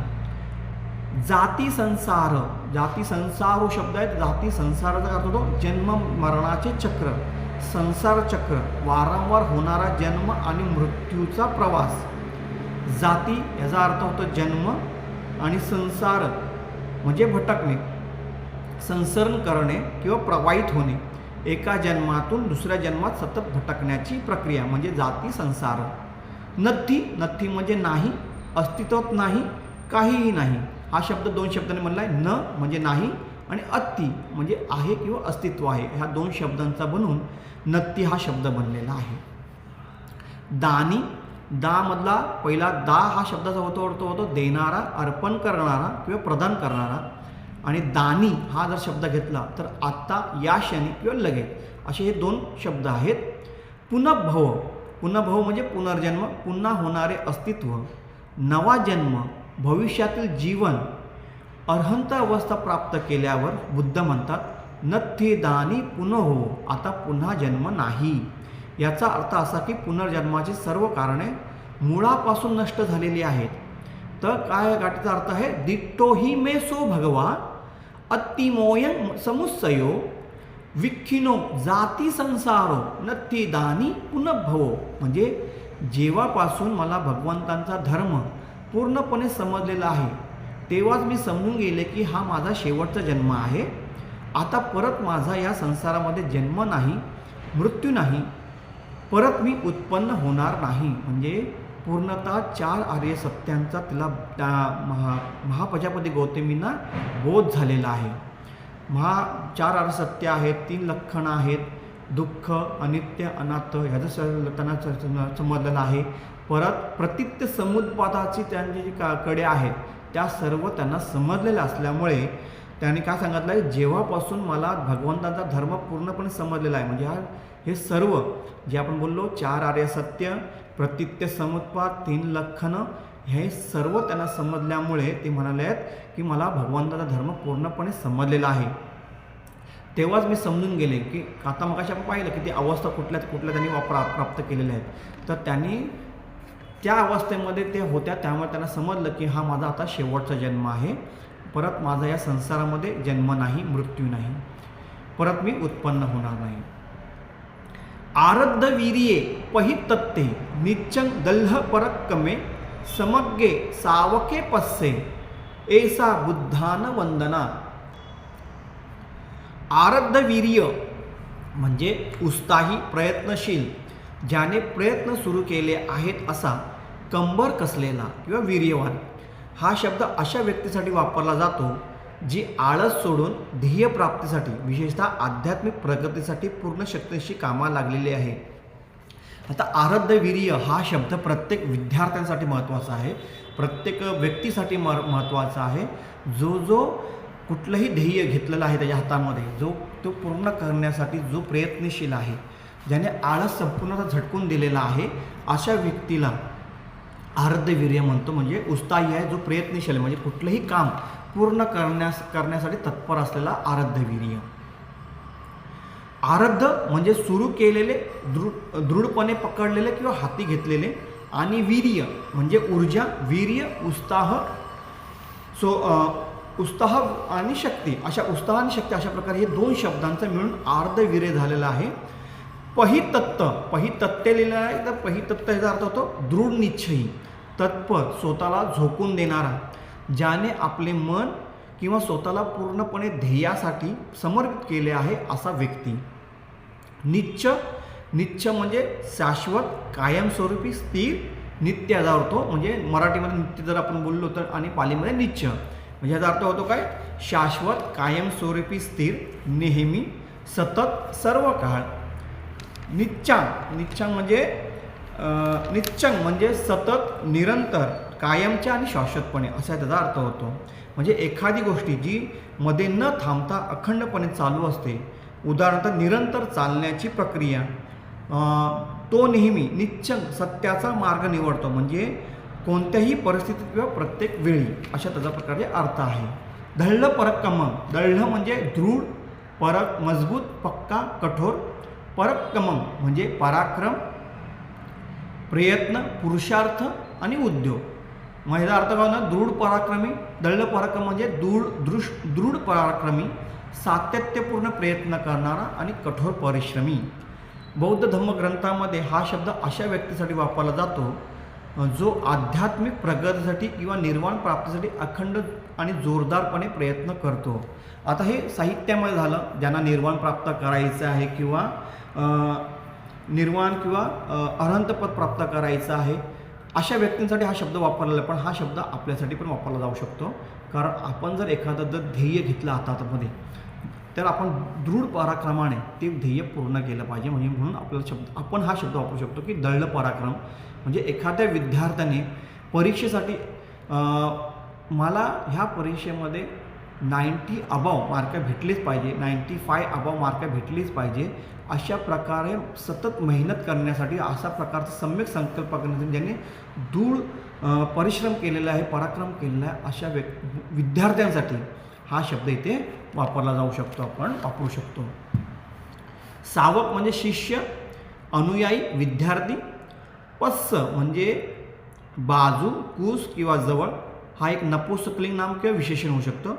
जाती संसार शब्द आहेत. जाती संसाराचा अर्थ होतो जन्म मरणाचे चक्र, संसार चक्र, वारंवार होणारा जन्म आणि मृत्यूचा प्रवास. जाती याचा अर्थ होतो जन्म, आणि संसार म्हणजे भटकणे, संसरण करणे किंवा प्रवाहित होणे, एका जन्मातून दुसऱ्या जन्मात सतत भटकण्याची प्रक्रिया म्हणजे जाती संसार. नथी म्हणजे नाही, अस्तित्वात नाही, काहीही नाही. हा शब्द 2 शब्दांनी म्हणला आहे. न म्हणजे नाही आणि अत्ती म्हणजे आहे किंवा अस्तित्व आहे. ह्या 2 शब्दांचा बनून नत्ती हा शब्द बनलेला आहे. दानी, दा मधला पहिला दा हा शब्दाचा होतो देणारा, अर्पण करणारा किंवा प्रदान करणारा. आणि दानी हा जर शब्द घेतला तर आत्ता, या क्षणी किंवा लगेच असे हे 2 शब्द आहेत. पुनर्भव म्हणजे पुनर्जन्म, पुन्हा होणारे अस्तित्व, नवा जन्म, भविष्यातील जीवन. अर्हंत अवस्था प्राप्त केल्यावर बुद्ध म्हणतात नथी दानी पुनहो, आता पुन्हा जन्म नाही. याचा अर्थ असा की पुनर्जन्माची सर्व कारणे मुळापासून नष्ट झालेली आहेत. तर काय गाठीचा अर्थ आहे दिट्टो हि मे सो भगवा अत्तिमोयन समुच्चयो विखिनो जाती संसारो नथी दानी पुनर्भवो. म्हणजे जेव्हापासून मला भगवंतांचा धर्म पूर्णपणे समजलेला आहे तेव्हाच मी समजून गेले की हा माझा शेवटचा जन्म आहे. आता परत माझा या संसारामध्ये जन्म नाही, मृत्यू नाही, परत मी उत्पन्न होणार नाही. म्हणजे पूर्णतः 4 आर्य सत्यांचा तिला महाप्रजापती गौतमींना बोध झालेला आहे. चार आर्य सत्य आहेत, 3 लक्षणं आहेत, दुःख, अनित्य, अनाथ ह्याचं त्यांना समजलेलं आहे. परत प्रतित्य समुत्पादाची त्यांची जी कडे आहेत त्या सर्व त्यांना समजलेल्या असल्यामुळे त्यांनी काय सांगितलं आहे, जेव्हापासून मला भगवंताचा धर्म पूर्णपणे समजलेला आहे, म्हणजे हे सर्व जे आपण बोललो 4 आर्य सत्य, प्रतित्य समुत्पाद, 3 लक्षणं, हे सर्व त्यांना समजल्यामुळे ते म्हणाले आहेत की मला भगवंताचा धर्म पूर्णपणे समजलेला आहे. तेव्हाच मी समजून गेले की आता मगाशी आपण पाहिलं की ती अवस्था कुठल्या त्यांनी प्राप्त केलेल्या आहेत. तर त्यांनी त्या अवस्थेमध्ये ते होत्या, त्यामुळे त्यांना समजलं की हा माझा आता शेवटचा जन्म आहे, परत माझा या संसारामध्ये जन्म नाही, मृत्यू नाही, परत मी उत्पन्न होणार नाही. आरब्ध वीर्ये पहितत्ते निच्चं दल्ह परक्कमे समग्गे सावके पस्से ऐसा बुद्धान वंदना. आरब्ध वीर्य म्हणजे उत्साही, प्रयत्नशील, ज्याने प्रयत्न सुरू केले आहेत असा कंबर कसलेला किंवा वीर्यवान हा शब्द अशा व्यक्तीसाठी वापरला जातो जी आळस सोडून ध्येय प्राप्तीसाठी, विशेषतः आध्यात्मिक प्रगतीसाठी पूर्ण शक्तीशी कामाला लागलेली आहे. आता आराध्य वीर्य हा शब्द प्रत्येक विद्यार्थ्यांसाठी महत्त्वाचा आहे, प्रत्येक व्यक्तीसाठी महत्त्वाचा आहे. जो कुठलंही ध्येय घेतलेलं आहे त्याच्या हातामध्ये, तो पूर्ण करण्यासाठी जो प्रयत्नशील आहे, ज्याने आळस संपूर्णतः झटकून दिलेला आहे, अशा व्यक्तीला आराध्य वीर्य म्हणतो. म्हणजे उत्साही आहे, जो प्रयत्नशील आहे, म्हणजे कुठलंही काम पूर्ण करण्यासाठी तत्पर असलेला आराध्य वीर्य. आराध्य म्हणजे सुरू केलेले, दृढपणे पकडलेले किंवा हाती घेतलेले, आणि वीर्य म्हणजे ऊर्जा, वीर्य, उत्साह आणि शक्ती, अशा उत्साह आणि शक्ती अशा प्रकारे हे 2 शब्दांचं मिळून आराध्य वीर्य झालेलं आहे. पहितत्त्य लिहिलेलं आहे. तर पहितत्त्य याचा अर्थ होतो दृढ निश्चयी, तत्पर, स्वतःला झोकून देणारा, ज्याने आपले मन किंवा स्वतःला पूर्णपणे ध्येयासाठी समर्पित केले आहे असा व्यक्ती. नित्य म्हणजे शाश्वत, कायमस्वरूपी, स्थिर, नित्य याचा अर्थ म्हणजे मराठीमध्ये नित्य जर आपण बोललो तर, आणि पालीमध्ये नित्य म्हणजे याचा अर्थ होतो काय, शाश्वत, कायमस्वरूपी, स्थिर, नेहमी, सतत, सर्व काळ. निच्चांग म्हणजे सतत, निरंतर, कायमच्या आणि शाश्वतपणे असा त्याचा अर्थ होतो. म्हणजे एखादी गोष्टी जी मध्ये न थांबता अखंडपणे चालू असते, उदाहरणार्थ निरंतर चालण्याची प्रक्रिया, तो नेहमी निश्चंग सत्याचा मार्ग निवडतो, म्हणजे कोणत्याही परिस्थितीत किंवा प्रत्येक वेळी, अशा त्याचा प्रकारचे अर्थ आहे. दृढ पराक्रम, दृढ म्हणजे दृढ, परक मजबूत, पक्का, कठोर. पराक्रम म्हणजे पराक्रम, प्रयत्न, पुरुषार्थ आणि उद्योग. मग ह्याचा अर्थ काय होणार, दृढ पराक्रमी. दृढ पराक्रम म्हणजे दृढ पराक्रमी, सातत्यपूर्ण प्रयत्न करणारा आणि कठोर परिश्रमी. बौद्ध धम्मग्रंथामध्ये हा शब्द अशा व्यक्तीसाठी वापरला जातो जो आध्यात्मिक प्रगतीसाठी किंवा निर्वाण प्राप्तीसाठी अखंड आणि जोरदारपणे प्रयत्न करतो. आता हे साहित्यामध्ये झालं, ज्यांना निर्वाण प्राप्त करायचं आहे किंवा निर्वाण किंवा अनंतपद प्राप्त करायचं आहे, अशा व्यक्तींसाठी हा शब्द वापरलेला आहे. पण हा शब्द आपल्यासाठी पण वापरला जाऊ शकतो, कारण आपण जर एखादं ध्येय घेतलं हातामध्ये, तर आपण दृढ पराक्रमाने ते ध्येय पूर्ण केलं पाहिजे. म्हणून आपण हा शब्द वापरू शकतो की दृढ पराक्रम. म्हणजे एखाद्या विद्यार्थ्याने परीक्षेसाठी मला ह्या परीक्षेमध्ये 90 अबाव मार्क भेटलीच पाहिजे, 95 अबाव मार्क भेटलीच पाहिजे, अशा प्रकारे सतत मेहनत करण्यासाठी, अशा प्रकारचा सम्यक संकल्प करण्यासाठी ज्यांनी दृढ परिश्रम केलेला आहे, पराक्रम केलेला आहे, अशा विद्यार्थ्यांसाठी हा शब्द इथे वापरला जाऊ शकतो, आपण वापरू शकतो. सावक म्हणजे शिष्य, अनुयायी, विद्यार्थी. पस्स म्हणजे बाजू, कूस किंवा जवळ, हा एक नपुंसकलिंग नाम किंवा विशेषण होऊ शकतं.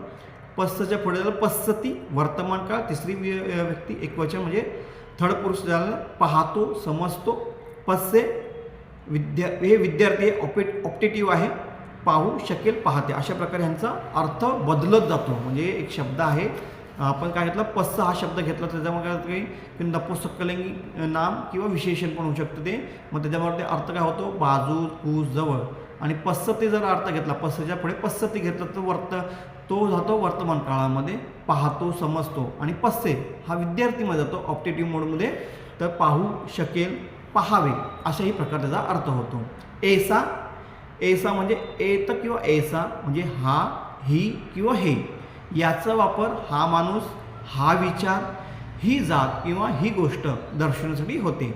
पस्सच्या पुढे झालं पस्सती, वर्तमान काळ, तिसरी व्यक्ती एकवचन म्हणजे थर्ड पुरुष झालं. पाहतो, समजतो. पस्से हे विद्यार्थी ऑप्टेटिव्ह आहे, पाहू शकेल, पाहते, अशा प्रकारे ह्यांचा अर्थ बदलत जातो. म्हणजे एक शब्द आहे, आपण काय घेतलं, पस्स हा शब्द घेतला, त्याच्यामध्ये काही नपुंसकलिंगी नाम किंवा विशेषण पण होऊ शकतं ते. मग त्याच्यामध्ये अर्थ काय होतो, बाजू, कूस, जवळ. आणि पस्सती जर अर्थ घेतला, पस्सच्या पुढे पस्सती घेतलं तर तो जातो वर्तमान काळामध्ये. पाहतो, समजतो. आणि पस्से हा विद्यार्थीमध्ये जातो ऑप्टेटिव्ह मोडमध्ये, तर पाहू शकेल, पहावे अशाही प्रकारे त्याचा अर्थ होतो. ऐसा, ऐसा म्हणजे एत किंवा ऐसा म्हणजे हा, ही किंवा हे. याचा वापर हा माणूस, हा विचार, ही जात किंवा ही गोष्ट दर्शवण्यासाठी होते.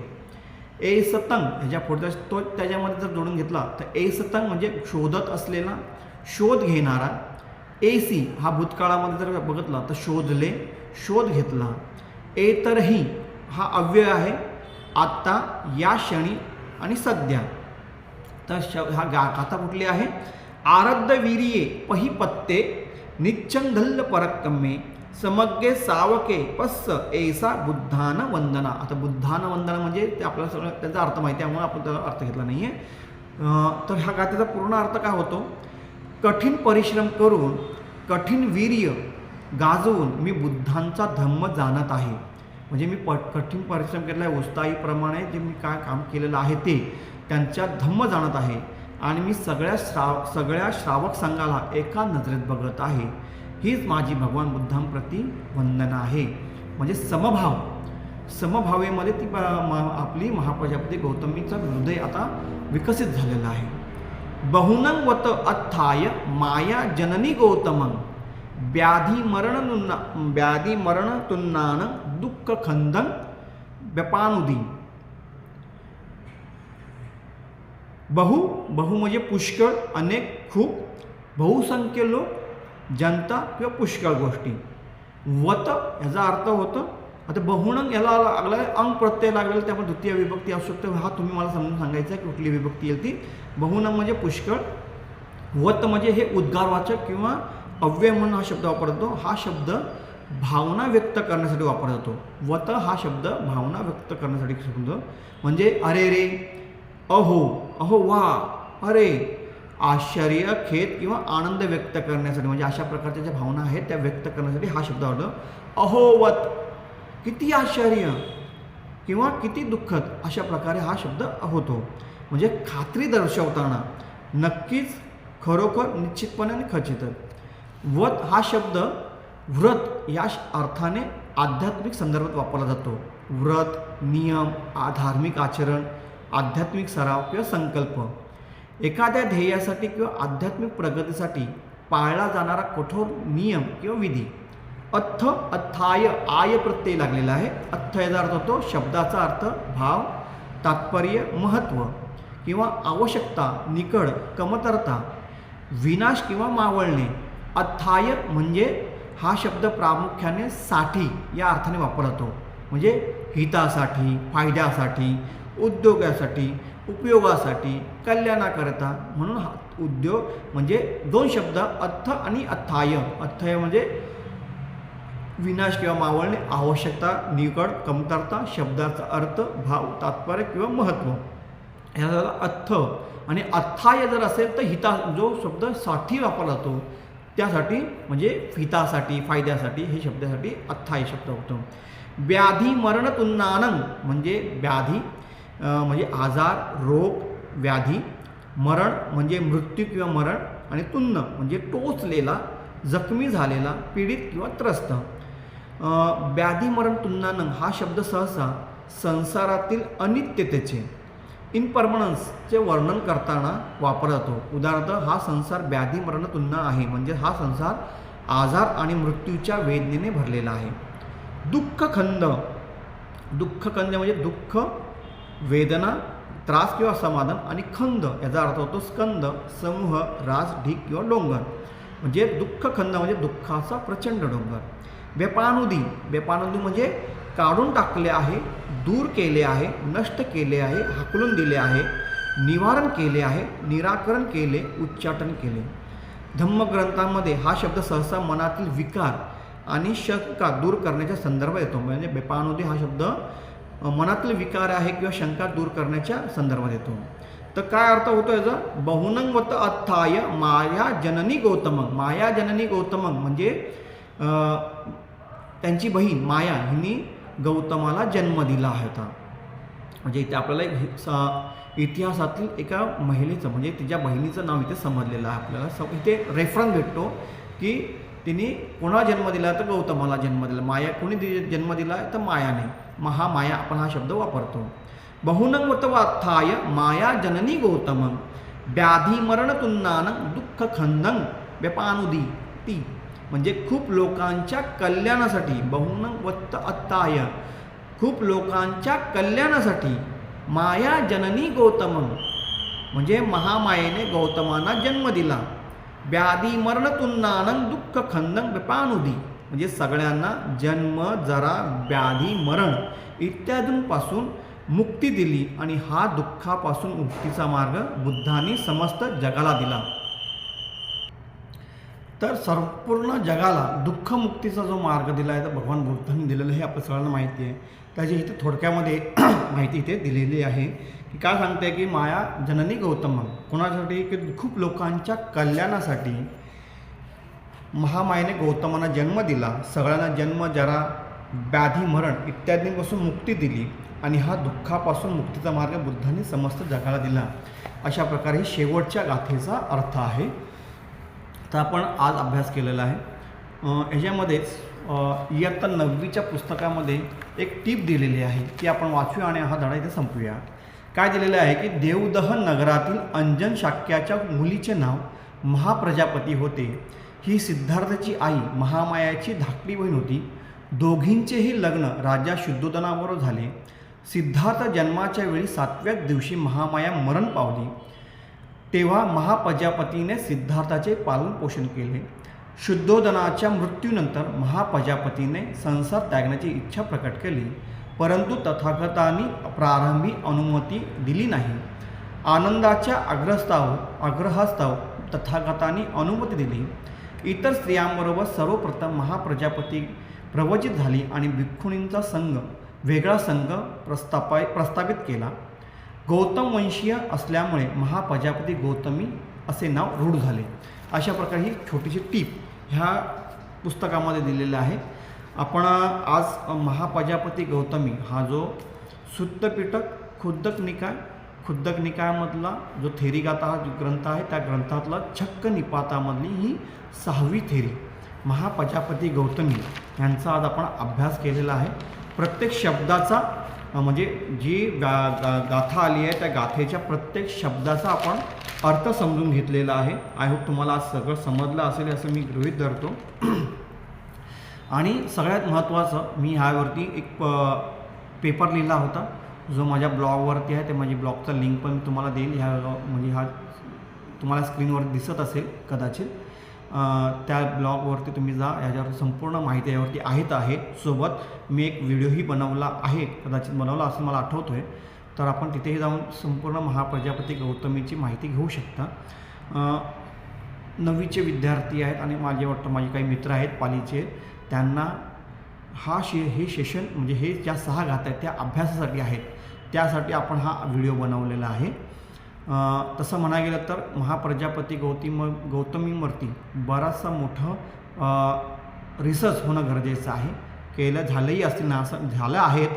ऐसतंग ह्याच्या पुढचा तो त्याच्यामध्ये जर जोडून घेतला तर ऐसतंग म्हणजे शोधत असलेला, शोध घेणारा. एसी हा भूतकाळामध्ये जर बघितला तर शोधले, शोध घेतला. एतरही हा अव्यय आहे, आत्ता, या क्षणी आणि सध्या. तर हा गाथा कुठली आहे? आरद्ध वीर्ये पही पत्ते निच्चंगल्ल परक्कम्मे समग्गे सावके पस्स ऐसा बुद्धान वंदना. आता बुद्धान वंदना म्हणजे ते आपल्याला सगळं त्याचा अर्थ माहिती आहे, त्यामुळे आपण त्याचा अर्थ घेतला नाही आहे. तर ह्या गाथेचा पूर्ण अर्थ काय होतो? कठीण परिश्रम करून, कठीण वीर्य गाजवून मी बुद्धांचा धम्म जाणत आहे. म्हणजे मी कठीण परिश्रम केलेला आहे, उत्साहीप्रमाणे जे मी काय काम केलेलं आहे ते त्यांच्या धम्म जाणत आहे. आणि मी सगळ्या श्रावक संघाला एका नजरेत बघत आहे. हीच माझी भगवान बुद्धांप्रती वंदना आहे. म्हणजे समभावेमध्ये ती आपली महाप्रजापती गौतमीचं हृदय आता विकसित झालेलं आहे. बहुनं वत अत्थाय माया जननी गौतमं व्याधी मरण तुन्नान दुःख खंदन व्यपानुदी. बहु म्हणजे पुष्कळ, अनेक, खूप, बहुसंख्य लोक, जनता किंवा पुष्कळ गोष्टी. वत याचा अर्थ होतं, आता बहुणंग याला लागला अंग प्रत्यय लागलेला, त्यामुळे द्वितीय विभक्ती असू शकते. हा तुम्ही मला समजून सांगायचं आहे की कुठली विभक्ती येईल ती. बहुणंग म्हणजे पुष्कळ, वत म्हणजे हे उद्गारवाचक किंवा अव्यय म्हणून हा शब्द वापरतो. हा शब्द भावना व्यक्त करण्यासाठी वापरला जातो. वत हा शब्द भावना व्यक्त करण्यासाठी शब्द म्हणजे अरे रे, अहो, अहो वा, अरे, आश्चर्य, खेद किंवा आनंद व्यक्त करण्यासाठी, म्हणजे अशा प्रकारच्या ज्या भावना आहेत त्या व्यक्त करण्यासाठी हा शब्द वापरतो. अहोवत किती आश्चर्य किंवा किती दुःखद अशा प्रकारे हा शब्द होतो. म्हणजे खात्री दर्शवताना, नक्कीच, खरोखर, निश्चितपणे आणि खचितच. वत हा शब्द व्रत या अर्थाने आध्यात्मिक संदर्भात वापरला जातो. व्रत, नियम, धार्मिक आचरण, आध्यात्मिक सराव किंवा संकल्प. एखाद्या ध्येयासाठी किंवा आध्यात्मिक प्रगतीसाठी पाळला जाणारा कठोर नियम किंवा विधी. अत्थ, अथ्थाय, आय प्रत्यय लागलेला आहे. अत्थ याचा अर्थ होतो शब्दाचा अर्थ, भाव, तात्पर्य, महत्त्व किंवा आवश्यकता, निकड, कमतरता, विनाश किंवा मावळणे. अथ्थाय म्हणजे हा शब्द प्रामुख्याने साठी या अर्थाने वापरला जातो. म्हणजे हितासाठी, फायद्यासाठी, उद्योगासाठी, उपयोगासाठी, कल्याणाकरता. म्हणून हा उद्योग म्हणजे दोन शब्द अत्थ आणि अथ्थाय. अथ्थाय म्हणजे विनाश किंवा मावळणे, आवश्यकता, निकड, कमतरता, शब्दाचा अर्थ, भाव, तात्पर्य किंवा महत्त्व. ह्याला अत्थ. आणि अथ्थाय जर असेल तर हिता जो शब्द साठी वापरला जातो त्यासाठी, म्हणजे हितासाठी, फायद्यासाठी, हे शब्दासाठी अथ्थाय शब्द होतो. व्याधी मरण तुन्नानं म्हणजे व्याधी म्हणजे आजार, रोग, व्याधी. मरण म्हणजे मृत्यू किंवा मरण. आणि तुन्न म्हणजे टोचलेला, जखमी झालेला, पीडित किंवा त्रस्त. व्याधी मरण तुन्नानं हा शब्द सहसा संसारातील अनित्यतेचे, इनपरमनन्सचे वर्णन करताना वापरला जातो. उदाहरणार्थ हा संसार व्याधी मरण तुन्ना आहे, म्हणजे हा संसार आजार आणि मृत्यूच्या वेदनेने भरलेला आहे. दुःखखंद, दुःखखंद म्हणजे दुःख, वेदना, त्रास किंवा समाधान. आणि खंद याचा अर्थ होतो स्कंद, समूह, रास, ढीक किंवा डोंगर. म्हणजे दुःखखंद म्हणजे दुःखाचा प्रचंड डोंगर. व्यपानुदी, व्यपानुदी म्हणजे काढून टाकले आहे, दूर केले आहे, नष्ट केले आहे, हाकलून दिले आहे, निवारण केले आहे, निराकरण केले, उच्चाटन केले. धम्मग्रंथामध्ये हा शब्द सहसा मनातील विकार आणि शंका दूर करण्याच्या संदर्भात येतो. म्हणजे व्यपानुदी हा शब्द मनातील विकार आहे किंवा शंका दूर करण्याच्या संदर्भात येतो. तर काय अर्थ होतो याचा? बहुनं वत अथ्थाय माया जननी गौतमं. माया जननी गौतमं म्हणजे त्यांची बहीण माया हिने गौतमाला जन्म दिला होता. म्हणजे इथे आपल्याला एक इतिहासातील एका महिलेचं म्हणजे तिच्या बहिणीचं नाव इथे समजलेलं आहे. आपल्याला इथे रेफरन्स भेटतो की तिने कोणाला जन्म दिला तर गौतमाला जन्म दिला. माया कोणी जन्म दिला तर मायाने. महामाया आपण हा शब्द वापरतो. बहुनंगवतवाथाय माया जननी गौतमं व्याधी मरण तुन्नानं दुःख खंदं व्यपानुदी ती. म्हणजे खूप लोकांच्या कल्याणासाठी, बहुनंगवत अत्ताय खूप लोकांच्या कल्याणासाठी माया जननी गौतमं म्हणजे महामायेने गौतमांना जन्म दिला. व्याधी मरण तुन्नानं दुःख खंदं व्यपानुदी म्हणजे सगळ्यांना जन्म, जरा, व्याधी, मरण इत्यादींपासून मुक्ती दिली आणि हा दुःखापासून मुक्तीचा मार्ग बुद्धांनी समस्त जगाला दिला. तर संपूर्ण जगाला दुःखमुक्तीचा जो मार्ग दिला आहे तर भगवान बुद्धांनी दिलेलं हे आपल्या सगळ्यांना माहिती आहे. त्याची इथे थोडक्यामध्ये माहिती इथे दिलेली आहे की काय सांगते की माया जननी गौतम कोणासाठी की खूप लोकांच्या कल्याणासाठी महामायेने गौतमांना जन्म दिला. सगळ्यांना जन्म, जरा, व्याधी, मरण इत्यादींपासून मुक्ती दिली आणि हा दुःखापासून मुक्तीचा मार्ग बुद्धांनी समस्त जगाला दिला. अशा प्रकारे शेवटच्या गाथेचा अर्थ आहे. तर आपण आज अभ्यास केलेला आहे. ह्याच्यामध्येच इयत्ता 9वीच्या पुस्तकामध्ये एक टीप दिलेली आहे ती आपण वाचूया आणि हा धडा इथे संपूया. काय दिलेलं आहे की देवदहन नगरातील अंजन शाक्याच्या मुलीचे नाव महाप्रजापती होते. ही सिद्धार्थाची आई महामायाची धाकटी बहीण होती. दोघींचेही लग्न राजा शुद्धोधनाबरोबर झाले. सिद्धार्थ जन्माच्या वेळी 7व्या दिवशी महामाया मरण पावली. तेव्हा महाप्रजापतीने सिद्धार्थाचे पालनपोषण केले. शुद्धोधनाच्या मृत्यूनंतर महाप्रजापतीने संसार त्यागण्याची इच्छा प्रकट केली, परंतु तथागतांनी प्रारंभी अनुमती दिली नाही. आनंदाच्या आग्रहास्तव तथागतांनी अनुमती दिली. इतर स्त्रियांबरोबर सर्वप्रथम महाप्रजापती प्रवचित झाली आणि भिक्खुणींचा वेगळा संघ प्रस्थापित केला. गौतम वंशीय असल्यामुळे महाप्रजापती गौतमी असे नाव रूढ झाले. अशा प्रकारे ही छोटीशी टीप ह्या पुस्तकामध्ये दिलेलं आहे. आपण आज महाप्रजापती गौतमी हा जो सुत्तपिटक खुद्दक निकायामधला जो थेरी गाथा हा ग्रंथ आहे त्या ग्रंथातला छक्क निपातामधली ही 6वी थेरी महाप्रजापती गौतमी यांचा आज आपण अभ्यास केलेला आहे. प्रत्येक शब्दाचा म्हणजे जी गाथा आली आहे त्या गाथेच्या प्रत्येक शब्दाचा आपण अर्थ समजून घेतलेला आहे. आय होप तुम्हाला आज सगळं समजलं असेल असं मी गृहीत धरतो. आणि सगळ्यात महत्त्वाचं मी ह्यावरती एक पेपर लिहिला होता जो माझ्या ब्लॉगवरती आहे. ते माझी ब्लॉगचा लिंक पण तुम्हाला देईल. म्हणजे हा तुम्हाला स्क्रीनवर दिसत असेल कदाचित. त्या ब्लॉगवरती तुम्ही जा. ह्याच्यावर संपूर्ण माहिती यावरती आहे. सोबत मी एक व्हिडिओही बनवला आहे, कदाचित बनवला असं मला आठवतो आहे. तर आपण तिथेही जाऊन संपूर्ण महाप्रजापती गौतमीची माहिती घेऊ शकता. 9वीचे विद्यार्थी आहेत आणि माझे काही मित्र आहेत पालीचे, त्यांना हे सेशन म्हणजे हे ज्या 6 गाथा आहेत त्या अभ्यासासाठी आहेत. त्यासाठी आपण हा व्हिडिओ बनवलेला आहे. तसं म्हणायला गेलं तर महाप्रजापती गौतमीवरती बराचसा मोठं रिसर्च होणं गरजेचं आहे. झालंही असतील ना, असं झालं आहेत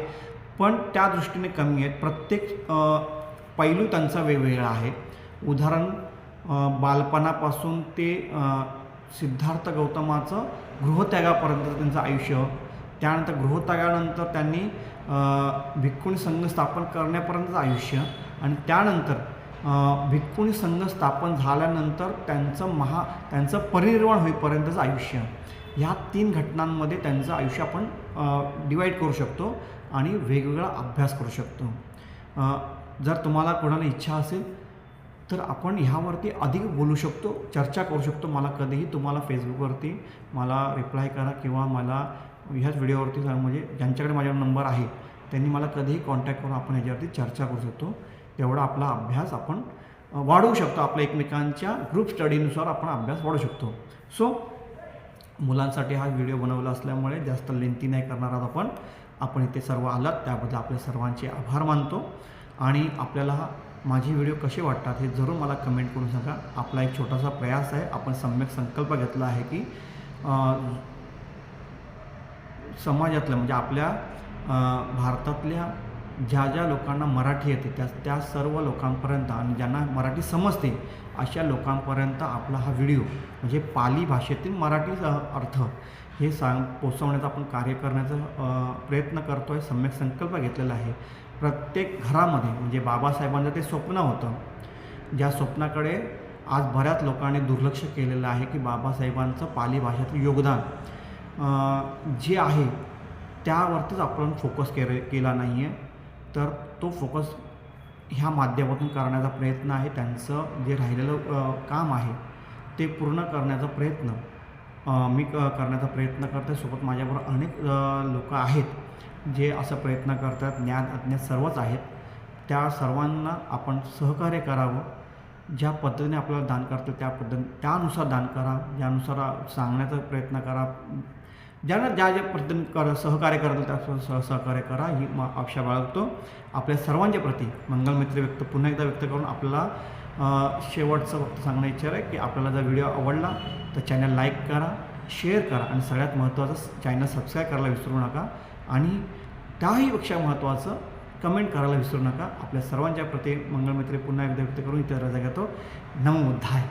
पण त्या दृष्टीने कमी आहेत. प्रत्येक पैलू त्यांचा वेगवेगळा आहे. उदाहरण बालपणापासून ते सिद्धार्थ गौतमाचं गृहत्यागापर्यंत त्यांचं आयुष्य, त्यानंतर गृहत्यागानंतर त्यांनी भिक्खुणी संघ स्थापन करण्यापर्यंतचं आयुष्य आणि त्यानंतर भिक्खुणी संघ स्थापन झाल्यानंतर त्यांचं परिनिर्वाण होईपर्यंतचं आयुष्य. ह्या 3 घटनांमध्ये त्यांचं आयुष्य आपण डिवाईड करू शकतो आणि वेगवेगळा अभ्यास करू शकतो. जर तुम्हाला कोणाला इच्छा असेल तर आपण ह्यावरती अधिक बोलू शकतो, चर्चा करू शकतो. मला कधीही तुम्हाला फेसबुकवरती मला रिप्लाय करा किंवा मला ह्याच व्हिडिओवरती म्हणजे ज्यांच्याकडे माझ्यावर नंबर आहे त्यांनी मला कधीही कॉन्टॅक्ट करून आपण ह्याच्यावरती चर्चा करू शकतो. तेवढा आपला अभ्यास आपण वाढवू शकतो. आपल्या एकमेकांच्या ग्रुप स्टडीनुसार आपण अभ्यास वाढवू शकतो. सो मुलांसाठी हा व्हिडिओ बनवला असल्यामुळे जास्त लेंथी नाही करणार आहोत आपण इथे सर्व आलात त्याबद्दल आपल्या सर्वांचे आभार मानतो. आणि आपल्याला माझे व्हिडिओ कसे वाटतात हे जरूर मला कमेंट करून सांगा. आपला एक छोटासा प्रयास आहे. आपण सम्यक संकल्प घेतला आहे की समाजातल्या म्हणजे आपल्या भारतातल्या ज्या ज्या लोकांना मराठी येते त्या सर्व लोकांपर्यंत आणि ज्यांना मराठी समजते अशा लोकांपर्यंत आपला हा व्हिडिओ म्हणजे पाली भाषेतील मराठी अर्थ हे पोचवण्याचं आपण कार्य करण्याचा प्रयत्न करतो आहे. सम्यक संकल्प घेतलेला आहे. प्रत्येक घरामध्ये म्हणजे बाबासाहेबांचं ते स्वप्न होतं, ज्या स्वप्नाकडे आज बऱ्याच लोकांनी दुर्लक्ष केलेलं आहे की बाबासाहेबांचं पाली भाषेतील योगदान जे आहे त्यावरतीच आपण फोकस केला नाही आहे. तर तो फोकस ह्या माध्यमातून करण्याचा प्रयत्न आहे. त्यांचं जे राहिलेलं काम आहे ते पूर्ण करण्याचा प्रयत्न मी करण्याचा प्रयत्न करतो. सोबत माझ्याबरोबर अनेक लोक आहेत जे असं प्रयत्न करतात. ज्ञान अज्ञात सर्वच आहेत. त्या सर्वांना आपण सहकार्य करावं. ज्या पद्धतीने आपल्याला दान करतं त्यानुसार दान करा. ज्यानुसार सांगण्याचा प्रयत्न करा. ज्यांना ज्या पद्धतीने सहकार्य कराल त्या सहकार्य करा ही अपेक्षा बाळगतो. आपल्या सर्वांच्या प्रती मंगलमैत्री पुन्हा एकदा व्यक्त करून आपल्याला शेवटचं फक्त सांगणं इच्छा आहे की आपल्याला जर व्हिडिओ आवडला तर चॅनल लाईक करा, शेअर करा आणि सगळ्यात महत्त्वाचं चॅनल सबस्क्राईब करायला विसरू नका. आणि त्याहीपेक्षा महत्त्वाचं कमेंट करायला विसरू नका. आपल्या सर्वांच्या प्रती मंगलमैत्री पुन्हा एकदा व्यक्त करून इथे रजा घेतो. नमो बुद्धाय.